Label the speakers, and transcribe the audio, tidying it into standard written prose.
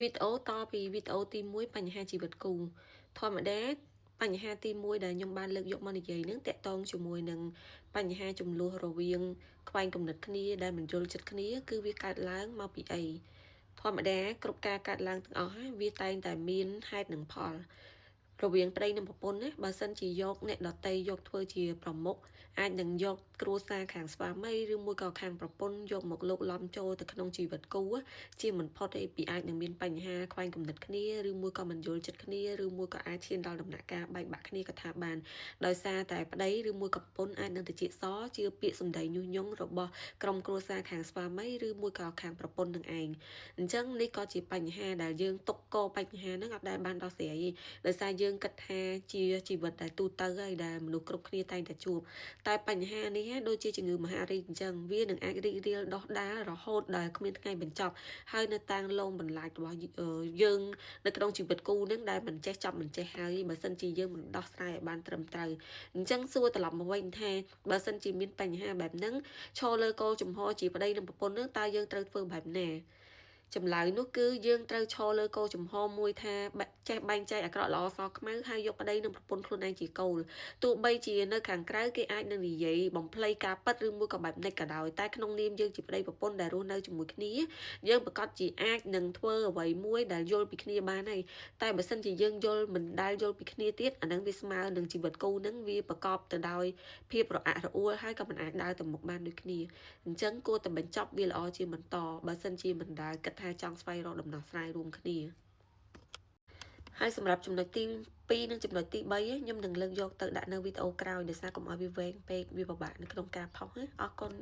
Speaker 1: វីដេអូតពីវីដេអូទី1បញ្ហាជីវិតគូធម្មតាបញ្ហាទី1ដែលខ្ញុំបានលើកយកមកនិយាយនឹងតកតងជាមួយនឹងបញ្ហាចំនួនរវាងខ្វែងគំនិតគ្នាដែលមិនយល់ចិត្តគ្នាគឺវាកើតឡើងមកពីអីធម្មតាគ្រប់ការកើតឡើងទាំងអស់វាតែងតែមានហេតុនិងផលរវាងប្តីនិងប្រពន្ធណាបើសិនជាយកអ្នកដតីយកធ្វើជាប្រមុខអាចនឹងយកគ្រួសារខាងស្វាមីឬមួយក៏ខាងប្រពន្ធយកមកលោកលំចូលទៅក្នុងជីវិតគូជាមិនផុតទេពីអាចនឹងមានបញ្ហាខ្វែងគំនិតគ្នាឬមួយក៏មិនយល់ចិត្តគ្នាឬមួយក៏អាចឈានដល់ដំណាក់កាលបែកបាក់គ្នាក៏ថាបានដោយសារតែប្តីឬមួយក៏ប្រពន្ធអាចនឹងទៅជាសជាពាក្យសម្ដីញុះញង់របស់ក្រុមគ្រួសារខាងស្វាមីឬមួយក៏ខាងប្រពន្ធនឹងឯងអញ្ចឹងនេះក៏ជាបញ្ហាដែលយើងទុកកបញ្ហាហ្នឹងអត់ដែលបានដោះស្រាយទេដោយសារយើងគិតថាជាជីវិតដែលទូទៅហើយដែលមនុស្សគ្រប់គ្នាតែងតែជួបតែបញ្ហានេះដូចជាជំងឺមហារីកអញ្ចឹងវានឹងអាចរីករាលដុះដាលរហូតដល់គ្មានថ្ងៃបញ្ចប់ហើយនៅតាំងលងបន្លាចរបស់យើងនៅក្នុងជីវិតគូនឹងដែលមិនចេះចប់មិនចេះហើយបើសិនជាយើងមិនដោះស្រាយឲ្យបានត្រឹមត្រូវអញ្ចឹងសួរត្រឡប់មកវិញថាបើសិនជាមានបញ្ហាបែបហ្នឹងឈរលើគោលជំហរជាប្តីនិងប្រពន្ធនឹងតើយើងត្រូវធ្វើបែបណាចម្លើយនោះគឺយើងត្រូវឈរលើគោលជំហរមួយថាចេះបែងចែកអាក្រក់ល្អសខ្មៅហើយយកប្តីនិងប្រពន្ធខ្លួនឯងជាគោលទោះបីជានៅខាងក្រៅគេអាចនឹងនិយាយបំភ្លៃការប៉ັດឬមួយក៏បែបនេះក៏ដោយតែក្នុងនាមយើងជាប្តីប្រពន្ធដែលរស់នៅជាមួយគ្នាយើងប្រកាសជាអាចនឹងធ្វើអ្វីមួយដែលយល់ពីគ្នាបានហើយតែបើសិនជាយើងយល់មិនដែលយល់ពីគ្នាទៀតអានឹងវាស្មើនឹងជីវិតគូនឹងវាប្រកបទៅដោយភាពរអាក់រអួលហើយក៏មិនអាចដើរទៅមុខបានដូចគ្នាអញ្ចឹងគួរតែបញ្ចប់វាល្អជាបន្តបើសិនជាមិនដែលគិតថាចង់ស្វែងរកដំណោះស្រាយរួមគ្នាហើយសម្រាប់ចំណុចទី2និងចំណុចទី3ខ្ញុំនឹងលើកយកទៅដាក់នៅវីដេអូក្រោយដោយសារកុំឲ្យវាវែងពេកវាពិបាកនៅក្នុងការផុសណាអរគុណ